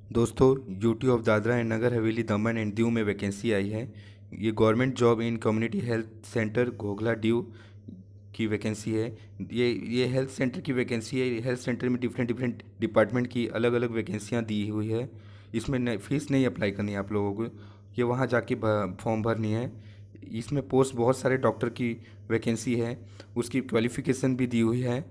दोस्तों, UT of Dadra and Nagar Haveli Daman and Diu में vacancy आई है। ये government job in community health centre Ghoghla Diu की वैकेंसी है। ये हेल्थ सेंटर की वैकेंसी है। हेल्थ सेंटर में डिफरेंट डिफरेंट डिपार्टमेंट की अलग अलग वैकेंसियाँ दी हुई है। इसमें फीस नहीं अप्लाई करनी है आप लोगों को, ये वहाँ जाके फॉर्म भरनी है। इसमें पोस्ट बहुत सारे डॉक्टर की वैकेंसी है। उसकी क्वालिफ़िकेशन भी दी हुई है।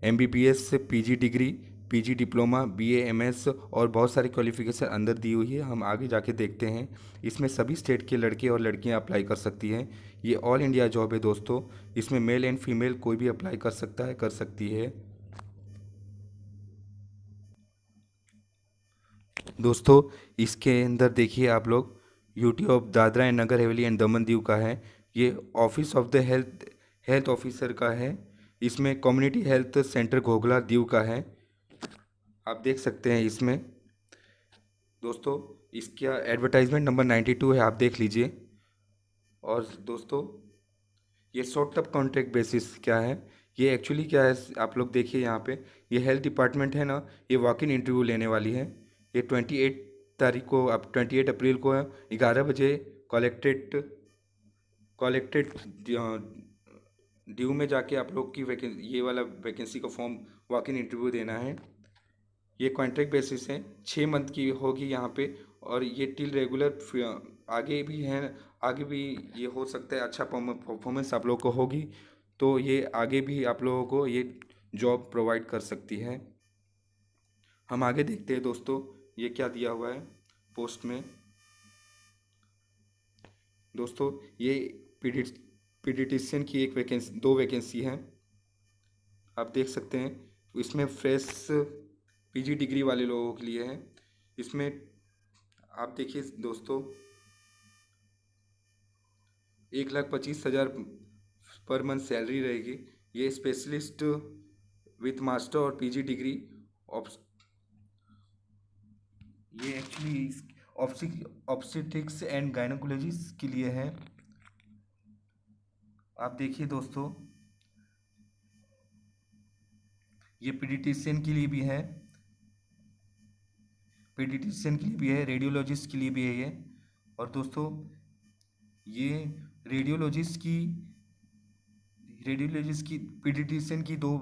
एमबीबीएस से PG degree, PG diploma, BA, MS और बहुत सारी क्वालिफ़िकेशन अंदर दी हुई है। हम आगे जाके देखते हैं। इसमें सभी स्टेट के लड़के और लड़कियां अप्लाई कर सकती हैं। ये ऑल इंडिया जॉब है दोस्तों। इसमें मेल एंड फीमेल कोई भी अप्लाई कर सकता है, कर सकती है। दोस्तों, इसके अंदर देखिए आप लोग, UT of Dadra and Nagar Haveli and Daman Diu का है। ये office of the health health officer का है। इसमें community health centre Ghoghla Diu का है। आप देख सकते हैं इसमें। दोस्तों, इसका एडवर्टाइजमेंट नंबर 92 है, आप देख लीजिए। और दोस्तों, ये शॉर्ट टर्म कॉन्ट्रैक्ट बेसिस क्या है, ये एक्चुअली क्या है, आप लोग देखिए यहाँ पे। ये हेल्थ डिपार्टमेंट है ना, ये वॉक इन इंटरव्यू लेने वाली है। ये 28 तारीख को, अब 28 अप्रैल को है, 11 बजे कलेक्ट्रेट कलेक्ट्रेट ड्यू में जाके आप लोग की वैकेंसी, ये वाला वैकेंसी का फॉर्म वॉक इन इंटरव्यू देना है। ये कॉन्ट्रैक्ट बेसिस है, 6 मंथ की होगी यहाँ पे। और ये टिल रेगुलर आगे भी है। आगे भी ये हो सकता है, अच्छा परफॉर्मेंस आप लोग को होगी तो ये आगे भी आप लोगों को ये जॉब प्रोवाइड कर सकती है। हम आगे देखते हैं दोस्तों, ये क्या दिया हुआ है पोस्ट में। दोस्तों, ये पीडिटिशियन की एक वैकेंसी, 2 वैकेंसी हैं, आप देख सकते हैं। इसमें फ्रेश पीजी डिग्री वाले लोगों के लिए है। इसमें आप देखिए दोस्तों, 1,25,000 पर मंथ सैलरी रहेगी। ये स्पेशलिस्ट विथ मास्टर और पीजी डिग्री ऑप्स ये एक्चुअली ऑब्स्टेट्रिक्स एंड गायनोकोलॉजिस्ट के लिए है। आप देखिए दोस्तों, ये पीडियाट्रिशियन के लिए भी है, पीडियाट्रिशियन के लिए भी है, रेडियोलॉजिस्ट के लिए भी है ये। और दोस्तों, ये रेडियोलॉजिस्ट की रेडियोलॉजिस्ट की पीडियाट्रिशियन की दो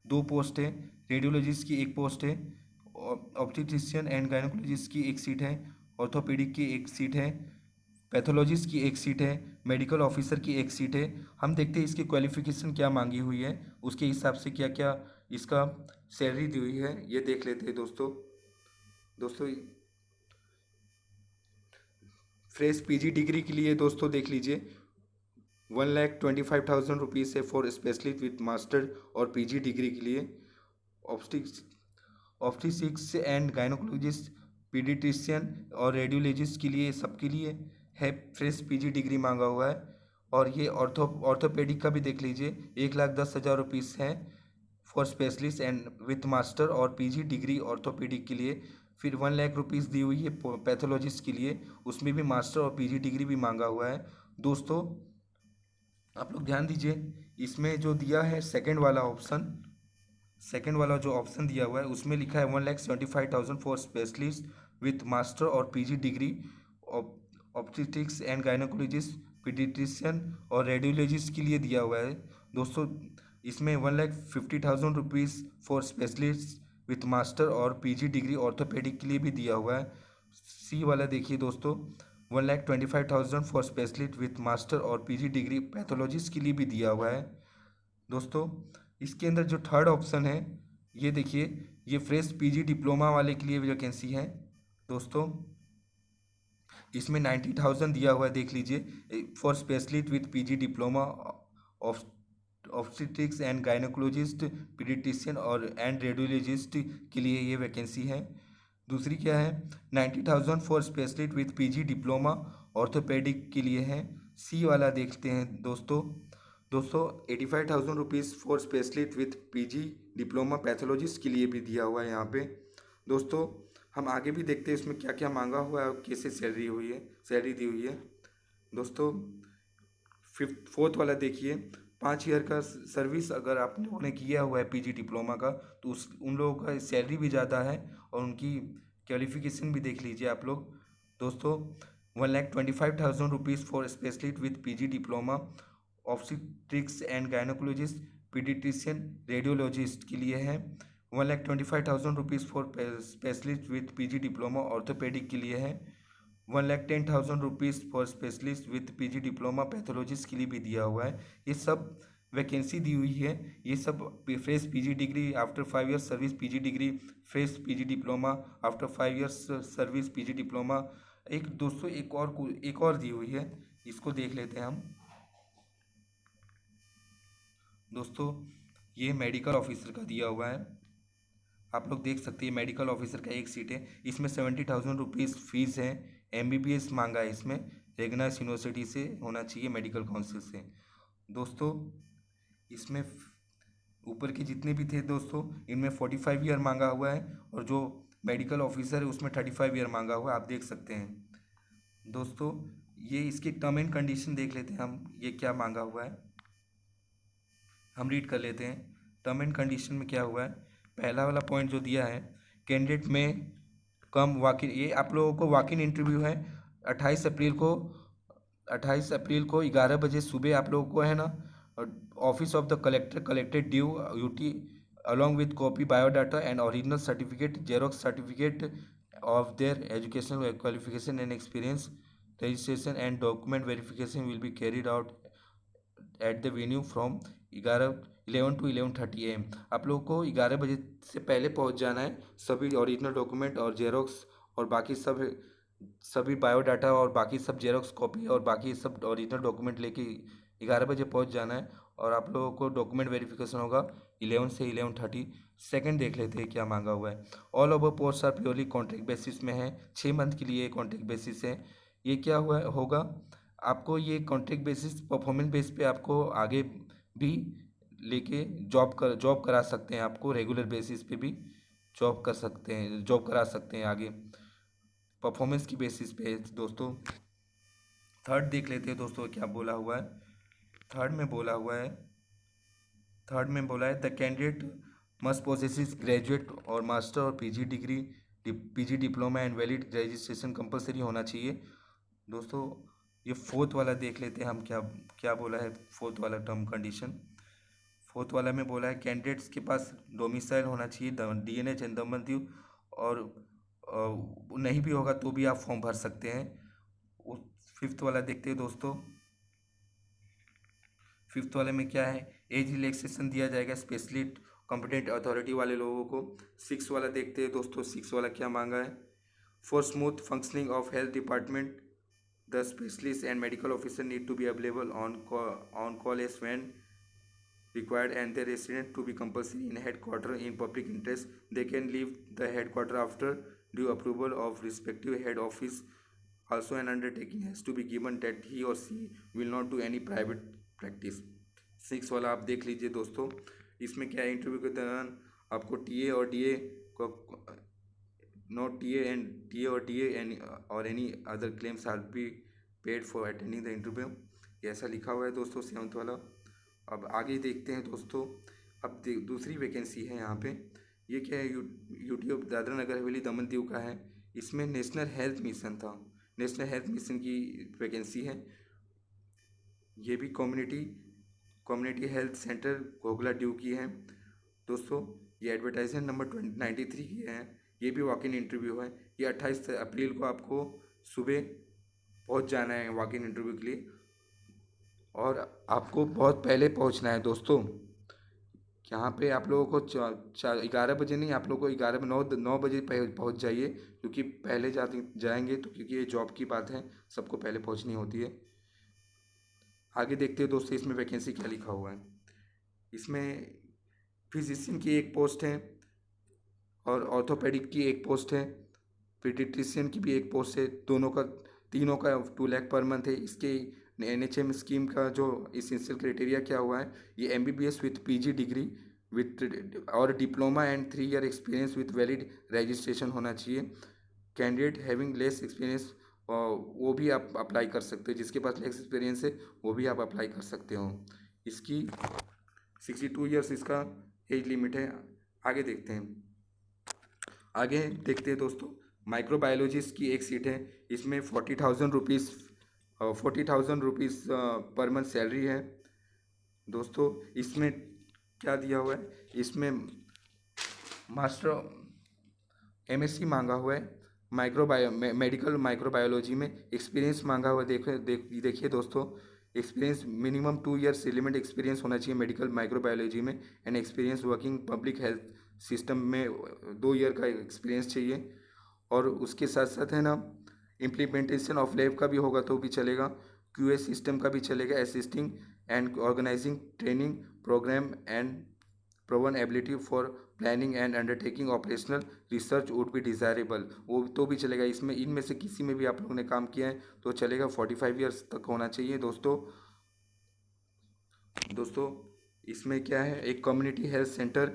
दो पोस्ट है। रेडियोलॉजिस्ट की एक पोस्ट है। ऑब्स्टेट्रिशियन एंड गायनोकोलॉजिस्ट की एक सीट है। ऑर्थोपेडिक की एक सीट है। पैथोलॉजिस्ट की एक सीट है। मेडिकल ऑफिसर की एक सीट है। हम देखते हैं इसकी क्वालिफिकेशन क्या मांगी हुई है, उसके हिसाब से क्या क्या इसका सैलरी दी हुई है, ये देख लेते हैं दोस्तों। दोस्तों, फ्रेश पीजी डिग्री के लिए दोस्तों देख लीजिए, 1,25,000 रुपीज़ है फॉर स्पेशलिस्ट विथ मास्टर और पीजी डिग्री के लिए। ऑप्टिक्स एंड गायनोकोलॉजिस्ट, पीडियाट्रिशियन और रेडियोलॉजिस्ट के लिए, सबके लिए है। फ्रेश पीजी डिग्री मांगा हुआ है। और ये ऑर्थोपेडिक का भी देख लीजिए, 1,10,000 रुपीज़ है for specialist and with master और पीजी डिग्री ऑर्थोपेडिक के लिए। फिर 1,00,000 रुपीज़ दी हुई है पैथोलॉजिस्ट के लिए, उसमें भी मास्टर और पीजी डिग्री भी मांगा हुआ है। दोस्तों, आप लोग ध्यान दीजिए, इसमें जो दिया है सेकंड वाला जो ऑप्शन दिया हुआ है, उसमें लिखा है 1,75,000 फॉर स्पेशलिस्ट विथ मास्टर और PG degree optics and gynaecologist, paediatrician और रेडियोलॉजिस्ट के लिए दिया हुआ है। दोस्तों, इसमें 1,50,000 rupees for specialist with master और पीजी डिग्री ऑर्थोपेडिक के लिए भी दिया हुआ है। सी वाला देखिए दोस्तों, 1,25,000 फॉर स्पेशलिस्ट विथ मास्टर और पीजी डिग्री पैथोलॉजिस्ट के लिए भी दिया हुआ है। दोस्तों, इसके अंदर जो थर्ड ऑप्शन है, ये देखिए, ये फ्रेश पीजी डिप्लोमा वाले के लिए वैकेंसी है। दोस्तों, इसमें 90,000 दिया हुआ है, देख लीजिए, for specialist with PG diploma of obstetrics and gynaecologist, paediatrician और एंड रेडियोलॉजिस्ट के लिए ये वैकेंसी है। दूसरी क्या है, 90,000 for specialist with PG diploma orthopaedic के लिए है। सी वाला देखते हैं दोस्तों। 85,000 rupees for specialist with PG diploma pathologist के लिए भी दिया हुआ है यहाँ पे। दोस्तों, हम आगे भी देखते हैं इसमें क्या क्या मांगा हुआ है और कैसे सैलरी दी हुई है। दोस्तों, फोर्थ वाला देखिए, 5 ईयर का सर्विस अगर आप लोगों ने किया हुआ है पीजी डिप्लोमा का, तो उन लोगों का सैलरी भी ज़्यादा है और उनकी क्वालिफिकेशन भी देख लीजिए आप लोग दोस्तों। 1,25,000 rupees for specialist with PG diploma obstetrics and gynaecologist paediatrician radiologist के लिए है। 1,25,000 rupees for specialist with PG diploma orthopaedic के लिए है। 1,10,000 rupees for specialist with PG diploma pathologist के लिए भी दिया हुआ है। ये सब वैकेंसी दी हुई है। ये सब fresh PG degree after 5 years service PG degree, fresh PG diploma after 5 years service PG diploma. एक दोस्तों एक और दी हुई है, इसको देख लेते हैं हम दोस्तों। ये मेडिकल ऑफिसर का दिया हुआ है, आप लोग देख सकते हैं। मेडिकल ऑफिसर का एक सीट है, इसमें 70,000 रुपीज़ फीस है। एमबीबीएस मांगा है, इसमें रेगनास यूनिवर्सिटी से होना चाहिए, मेडिकल काउंसिल से दोस्तों। इसमें ऊपर के जितने भी थे दोस्तों, इनमें 45 ईयर मांगा हुआ है, और जो मेडिकल ऑफिसर है उसमें 35 ईयर मांगा हुआ है, आप देख सकते हैं दोस्तों। ये इसकी टर्म एंड कंडीशन देख लेते हैं हम, ये क्या मांगा हुआ है हम रीड कर लेते हैं। टर्म एंड कंडीशन में क्या हुआ है, पहला वाला पॉइंट जो दिया है, कैंडिडेट में कम वाकिन, ये आप लोगों को वाकिन इंटरव्यू है 28 अप्रैल को। 28 अप्रैल को 11 बजे सुबह आप लोगों को है ना, office of the collector collected due UT along with copy biodata and original certificate, xerox certificate of their educational qualification and experience. Registration and document verification will be carried out at the venue from 11 to 11:30 AM। आप लोगों को 11 बजे से पहले पहुंच जाना है। सभी ओरिजिनल डॉक्यूमेंट और जेरोक्स और बाकी सब सभी बायोडाटा और बाकी सब जेरोक्स कॉपी और बाकी सब ओरिजिनल डॉक्यूमेंट लेके 11 बजे पहुंच जाना है। और आप लोगों को डॉक्यूमेंट वेरिफिकेशन होगा 11 से 11:30। सेकंड देख लेते हैं क्या मांगा हुआ है। All over post are purely contract basis में है, 6 मंथ के लिए कॉन्ट्रैक्ट बेसिस है। ये क्या हुआ होगा, आपको ये कॉन्ट्रैक्ट बेसिस परफॉर्मेंस बेस पे आपको आगे भी लेके जॉब करा सकते हैं, आपको रेगुलर बेसिस पे भी जॉब कर सकते हैं, जॉब करा सकते हैं आगे परफॉर्मेंस की बेसिस पे दोस्तों। थर्ड देख लेते हैं दोस्तों क्या बोला हुआ है। थर्ड में बोला हुआ है, द कैंडिडेट मस्ट पोसेसिस ग्रेजुएट और मास्टर और PG degree, PG diploma and valid registration compulsory होना चाहिए दोस्तों। ये फोर्थ वाला देख लेते हैं हम, क्या क्या बोला है फोर्थ वाला टर्म कंडीशन। फोर्थ वाला में बोला है कैंडिडेट्स के पास डोमिसाइल होना चाहिए डीएनएच एंड दमनदीव, और नहीं भी होगा तो भी आप फॉर्म भर सकते हैं। फिफ्थ वाला देखते हैं दोस्तों। फिफ्थ वाले में क्या है, एज रिलैक्सेशन दिया जाएगा स्पेशलिस्ट कॉम्पिटेंट अथॉरिटी वाले लोगों को। सिक्स वाला देखते हैं दोस्तों, सिक्स वाला क्या मांगा है, for smooth functioning of health department the specialist and medical officer need to be available on call as when required and their resident to be compulsory in headquarter in public interest. They can leave the headquarter after due approval of respective head office. Also an undertaking has to be given that he or she will not do any private practice। 6 वाला आप देख लीजिए दोस्तों। इसमें क्या है, interview के दौरान आपको टीए और डीए को नॉट टीए और डीए एंड और any other claims R be paid for attending the interview, ऐसा लिखा हुआ है दोस्तों 7th वाला। अब आगे देखते हैं दोस्तों। अब दूसरी वैकेंसी है यहाँ पे, ये क्या है, यूटीओ दादरा नगर हवेली दमन दीव का है। इसमें नेशनल हेल्थ मिशन था, नेशनल हेल्थ मिशन की वैकेंसी है। ये भी community health centre Ghoghla due की है दोस्तों। ये एडवर्टाइजमेंट नंबर 93 की है। ये भी वॉक इन इंटरव्यू है। ये 28 अप्रैल को आपको सुबह पहुँच जाना है वॉक इन इंटरव्यू के लिए, और आपको बहुत पहले पहुंचना है दोस्तों। यहाँ पे आप लोगों को 11 बजे नहीं, आप लोगों को 9 बजे पहुंच जाइए, क्योंकि पहले जाएंगे तो, क्योंकि ये जॉब की बात है, सबको पहले पहुंचनी होती है। आगे देखते हैं दोस्तों इसमें वैकेंसी क्या लिखा हुआ है। इसमें फिजिशियन की एक पोस्ट है, और ऑर्थोपेडिक की एक पोस्ट है, पीडियाट्रिशियन की भी एक पोस्ट है। तीनों का 2 लाख पर मंथ है। इसके एनएचएम स्कीम का जो इसेंशियल क्राइटेरिया क्या हुआ है, ये MBBS with PG degree with और diploma and 3 year experience with valid registration होना चाहिए। कैंडिडेट हैविंग लेस एक्सपीरियंस, वो भी आप अप्लाई कर सकते हो, जिसके पास लेस एक्सपीरियंस है वो भी आप अप्लाई कर सकते हो। इसकी 62 ईयर्स इसका एज लिमिट है। आगे देखते हैं दोस्तों माइक्रोबायोलॉजिस्ट की एक सीट है, इसमें 40,000 रुपीज़ पर मंथ सैलरी है। दोस्तों इसमें क्या दिया हुआ है, इसमें मास्टर एमएससी मांगा हुआ है, मेडिकल माइक्रोबायोलॉजी में एक्सपीरियंस मांगा हुआ है। देखिए दोस्तों, experience minimum 2 years relevant experience होना चाहिए मेडिकल माइक्रोबायोलॉजी में, and experience working public health system में 2 ईयर का एक्सपीरियंस चाहिए। और उसके साथ साथ है ना, इम्प्लीमेंटेशन ऑफ लैब का भी होगा तो भी चलेगा, क्यूए सिस्टम का भी चलेगा, assisting and organising training programme and proven ability for planning and undertaking operational research would be desirable, वो तो भी चलेगा। इसमें इनमें से किसी में भी आप लोगों ने काम किया है तो चलेगा, 45 ईयर्स तक होना चाहिए। दोस्तों इसमें क्या है, एक community health centre,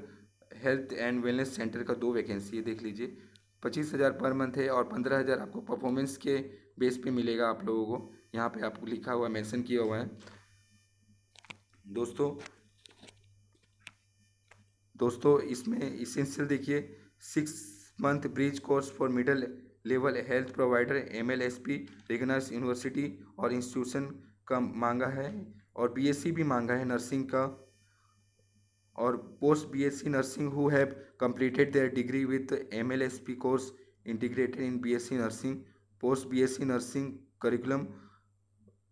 health and wellness centre का 2 वैकेंसी है, देख लीजिए। 25,000 पर मंथ है और 15,000 आपको परफॉर्मेंस के बेस पे मिलेगा आप लोगों को, यहाँ पे आपको लिखा हुआ मेंशन किया हुआ है। दोस्तों दोस्तों इसमें इसेंशियल देखिए, 6 month bridge course for middle level health provider MLSP recognised university और इंस्टीट्यूशन का मांगा है, और बीएससी भी मांगा है नर्सिंग का, और post BSc nursing who have completed their degree with MLSP course integrated in BSc nursing, post BSc nursing curriculum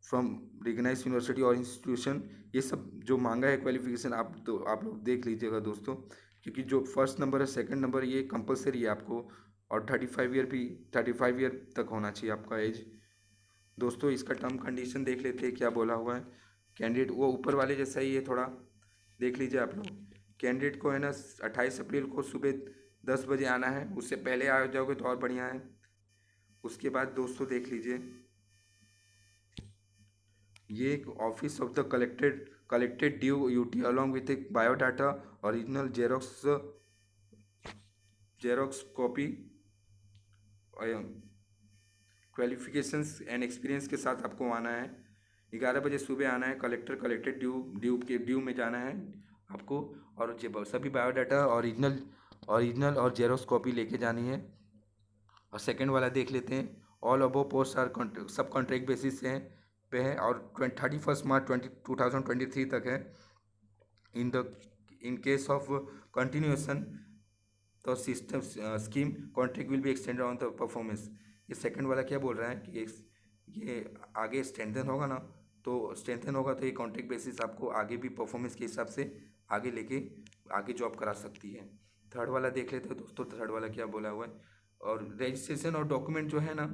from recognise university और इंस्टीट्यूशन। ये सब जो मांगा है क्वालिफिकेशन, आप लोग देख लीजिएगा दोस्तों, क्योंकि जो फर्स्ट नंबर है, सेकंड नंबर, ये कंपलसरी है आपको, और 35 ईयर तक होना चाहिए आपका एज। दोस्तों इसका टर्म कंडीशन देख लेते हैं क्या बोला हुआ है। कैंडिडेट वो ऊपर वाले जैसा ही है, थोड़ा देख लीजिए आप लोग। कैंडिडेट को है ना 28 अप्रैल को सुबह 10 बजे आना है, उससे पहले आ जाओगे तो और बढ़िया है। उसके बाद दोस्तों देख लीजिए, ये एक office of the collected due UT along with एक biodata original xerox copy, qualifications and experience के साथ आपको आना है। 11 बजे सुबह आना है, कलेक्टेड ड्यू में जाना है आपको, और सभी बायोडाटा ओरिजिनल और जेरोक्स कॉपी लेके जानी है। और सेकंड वाला देख लेते हैं, ऑल अबो पोस्ट आर सब कॉन्ट्रैक्ट बेसिस पे है, और 31 मार्च 2023 तक है। इन केस ऑफ कंटिन्यूएशन तो system scheme contract will be extended on the performance. ये सेकंड वाला क्या बोल रहा है कि ये आगे स्ट्रेंथन होगा ना, तो स्ट्रेंथन होगा तो ये कॉन्ट्रैक्ट बेसिस आपको आगे भी परफॉर्मेंस के हिसाब से आगे जॉब करा सकती है। थर्ड वाला देख लेते हैं दोस्तों, थर्ड वाला क्या बोला हुआ है। और रजिस्ट्रेशन और डॉक्यूमेंट जो है ना,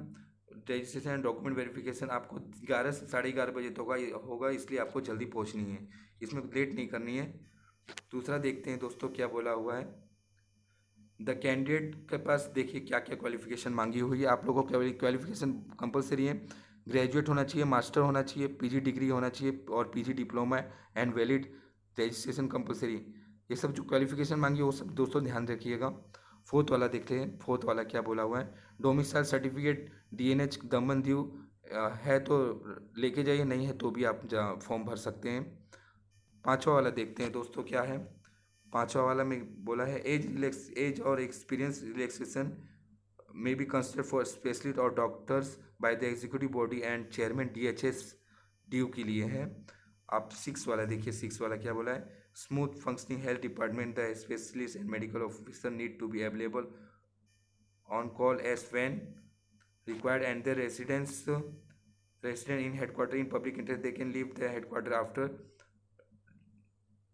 रजिस्ट्रेशन एंड डॉक्यूमेंट वेरिफिकेशन आपको 11 से 11:30 तक होगा, इसलिए आपको जल्दी पहुंचनी है, इसमें लेट नहीं करनी है। दूसरा देखते हैं दोस्तों क्या बोला हुआ है। द कैंडिडेट के पास देखिए क्या क्या क्वालिफिकेशन मांगी हुई है। आप लोगों को क्वालिफिकेशन कंपलसरी है, ग्रेजुएट होना चाहिए, मास्टर होना चाहिए, पीजी डिग्री होना चाहिए, और PG diploma and valid registration compulsory. ये सब जो क्वालिफिकेशन मांगी है वो सब दोस्तों ध्यान रखिएगा। फोर्थ वाला देखते हैं, फोर्थ वाला क्या बोला हुआ है। Domicile certificate DNH Daman Diu है तो लेके जाइए, नहीं है तो भी आप फॉर्म भर सकते हैं। पांचवा वाला देखते हैं दोस्तों क्या है। पांचवा वाला में बोला है एज और experience relaxation may be considered for specialists और doctors by the executive body and chairman DHS due के लिए है। आप 6 वाला देखिए, 6 वाला क्या बोला है। Smooth functioning health department the specialist and medical officer need to be available on call as when required and the resident in headquarter in public interest they can leave the headquarter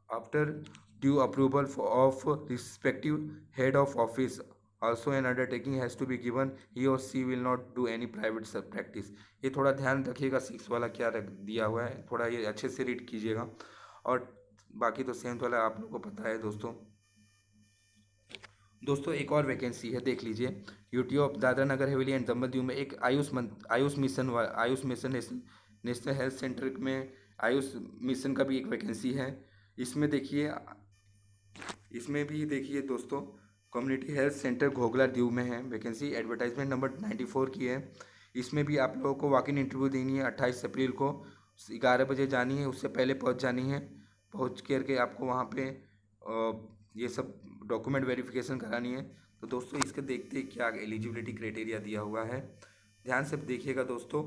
after due approval of respective head of office. Also an undertaking has to be given, he or she will not do any private practice। ये थोड़ा ध्यान रखिएगा, 6 वाला क्या दिया हुआ है, थोड़ा ये अच्छे से रीड कीजिएगा। और बाकी तो 7 वाला आप लोगों को पता है दोस्तों एक और वैकेंसी है, देख लीजिए। UT of Dadra Nagar Haveli and Daman Diu में एक Ayush mission national health centre में आयुष मिशन का भी एक वैकेंसी है। इसमें देखिए, इसमें भी देखिए दोस्तों, community health centre Ghoghla Diu में है वैकेंसी, एडवर्टाइजमेंट नंबर 94 की है। इसमें भी आप लोगों को वॉक इन इंटरव्यू देनी है 28 अप्रैल को, 11 बजे जानी है, उससे पहले पहुंच जानी है। पहुंच करके आपको वहाँ पे ये सब डॉक्यूमेंट वेरिफिकेशन करानी है। तो दोस्तों इसके देखते हैं क्या एलिजिबिलिटी क्राइटेरिया दिया हुआ है, ध्यान से देखिएगा दोस्तों।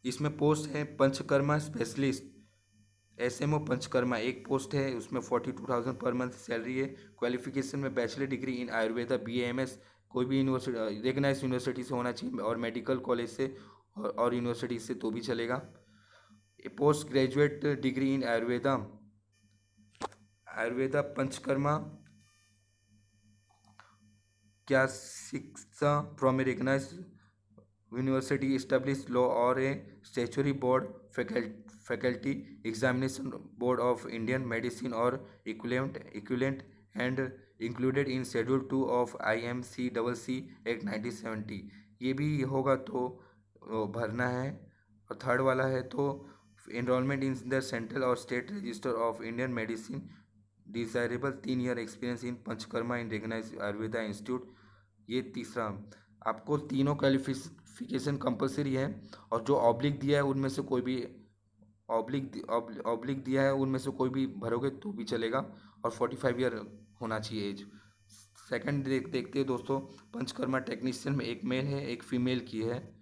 इसमें पोस्ट है पंचकर्मा स्पेशलिस्ट, एसएमओ पंचकर्मा एक पोस्ट है, उसमें 42,000 पर मंथ सैलरी है। क्वालिफिकेशन में bachelor degree in Ayurveda BAMS, कोई भी यूनिवर्सिटी रिकग्नाइज यूनिवर्सिटी से होना चाहिए और मेडिकल कॉलेज से और यूनिवर्सिटी से तो भी चलेगा। Post graduate degree in Ayurveda, Ayurveda Panchakarma क्या शिक्षा from a recognise university established law or a statutory board, faculty examination board of Indian medicine or equivalent and included in schedule 2 of IMCCC Act 1970। ये भी होगा तो भरना है। और थर्ड वाला है तो enrolment in the central or state register of Indian medicine, desirable 3 year experience in Panchakarma in recognise Ayurveda institute. ये तीसरा, आपको तीनों क्वालिफिकेशन कंपलसरी है और जो ऑब्लिक दिया है उनमें से कोई भी ऑब्लिक दिया है उनमें से कोई भी भरोगे तो भी चलेगा और 45 ईयर होना चाहिए एज। सेकंड देखते हैं दोस्तों, पंचकर्मा टेक्नीशियन में एक मेल है एक फीमेल की है।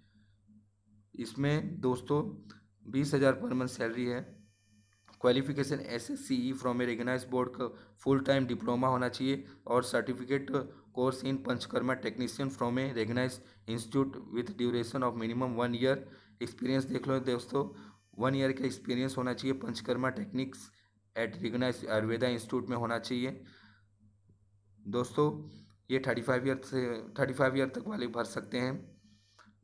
इसमें दोस्तों 20,000 पर मंथ सैलरी है। Qualification SSCE from a recognise board का फुल टाइम डिप्लोमा होना चाहिए और certificate course in Panchakarma technician from a recognise institute with duration of minimum 1 year. Experience देख लो दोस्तों, 1 ईयर का एक्सपीरियंस होना चाहिए Panchakarma techniques at recognise Ayurveda institute में होना चाहिए। दोस्तों ये 35 ईयर तक वाले भर सकते हैं।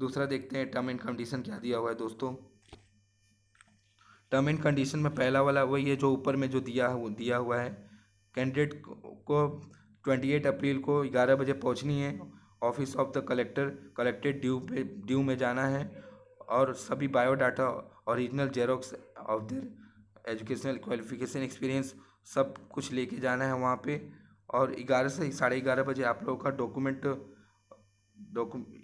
दूसरा देखते हैं टर्म एंड कंडीशन क्या दिया हुआ है दोस्तों। टर्म एंड कंडीशन में पहला वाला वही है जो ऊपर में जो दिया हुआ है। कैंडिडेट को 28 अप्रैल को 11 बजे पहुंचनी है। Office of the collected due में जाना है और सभी biodata original xerox of their educational qualification experience सब कुछ लेके जाना है वहाँ पे। और 11 से 11:30 बजे आप लोगों का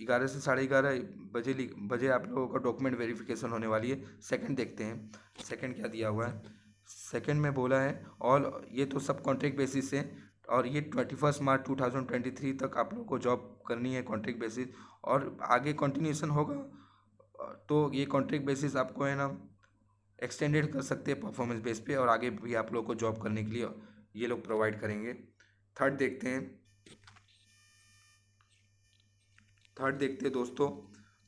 11 से 11:30 बजे आप लोगों का डॉक्यूमेंट वेरिफिकेशन होने वाली है। सेकंड देखते हैं, सेकंड क्या दिया हुआ है। सेकंड में बोला है ऑल, ये तो सब कॉन्ट्रैक्ट बेसिस है और ये 21 मार्च 2023 तक आप लोगों को जॉब करनी है कॉन्ट्रैक्ट बेसिस और आगे कंटिन्यूशन होगा तो ये कॉन्ट्रैक्ट बेसिस आपको है ना एक्सटेंडेड कर सकते हैं परफॉर्मेंस बेस पे और आगे भी आप लोगों को जॉब करने के लिए ये लोग प्रोवाइड करेंगे। थर्ड देखते हैं दोस्तों।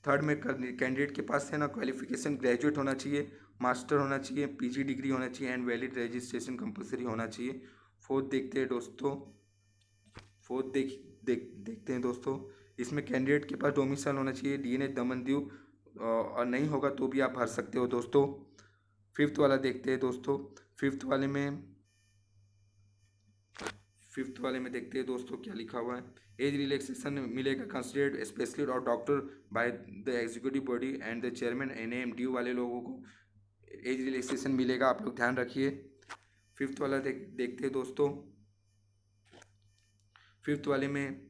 थर्ड में कैंडिडेट के पास है ना क्वालिफिकेशन ग्रेजुएट होना चाहिए, मास्टर होना चाहिए, PG डिग्री होना चाहिए एंड वैलिड रजिस्ट्रेशन कंपलसरी होना चाहिए। फोर्थ देखते हैं दोस्तों। देखते हैं दोस्तों, इसमें कैंडिडेट के पास डोमिसाइल होना चाहिए DNH दमनदीव और नहीं होगा तो भी आप भर सकते हो दोस्तों। फिफ्थ वाला देखते हैं दोस्तों। फिफ्थ वाले में देखते हैं दोस्तों क्या लिखा हुआ है। एज रिलैक्सेशन मिलेगा कंसिडर्ड स्पेशलिस्ट और doctor by the executive body and the chairman NAMD वाले लोगों को एज रिलैक्सेशन मिलेगा, आप लोग ध्यान रखिए। फिफ्थ वाला देखते हैं दोस्तों। फिफ्थ वाले में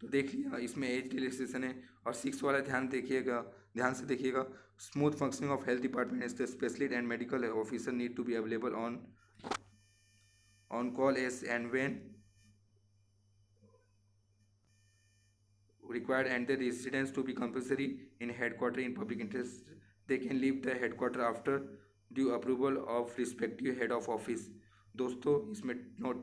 तो देख लिया, इसमें एज रिलैक्सेशन है। और सिक्स वाला ध्यान से देखिएगा। Smooth functioning of health department as the specialist and medical officer need to be available on call as and when required and the residence to be compulsory in headquarter in public interest. They can leave the headquarter after due approval of respective head of office। दोस्तों इसमें no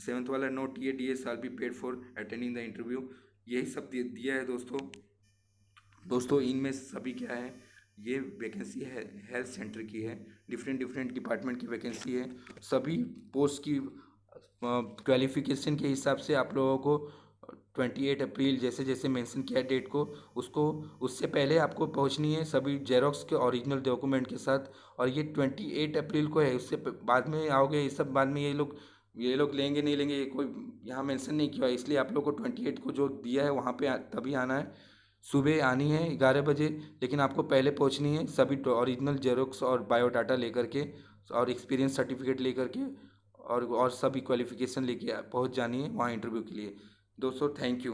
7th वाला no TADA shall be paid for attending the interview। यही सब दिया है दोस्तों इनमें सभी क्या है, ये वैकेंसी है हेल्थ सेंटर की है, डिफरेंट डिपार्टमेंट की वैकेंसी है। सभी पोस्ट की क्वालिफिकेशन के हिसाब से आप लोगों को 28 अप्रैल जैसे जैसे मेंशन किया डेट को उससे पहले आपको पहुंचनी है सभी जेरोक्स के ओरिजिनल डॉक्यूमेंट के साथ। और ये 28 अप्रैल को है, उससे बाद में आओगे ये सब बाद में ये लोग लेंगे नहीं लेंगे ये कोई यहाँ मेंशन नहीं किया है, इसलिए आप लोग को 28 को जो दिया है वहाँ पे तभी आना है। सुबह आनी है 11 बजे, लेकिन आपको पहले पहुँचनी है सभी ओरिजिनल जेरोक्स और बायोडाटा लेकर के और एक्सपीरियंस सर्टिफिकेट लेकर के और सभी क्वालिफिकेशन लेके पहुँच जानी है वहाँ इंटरव्यू के लिए। दोस्तों थैंक यू।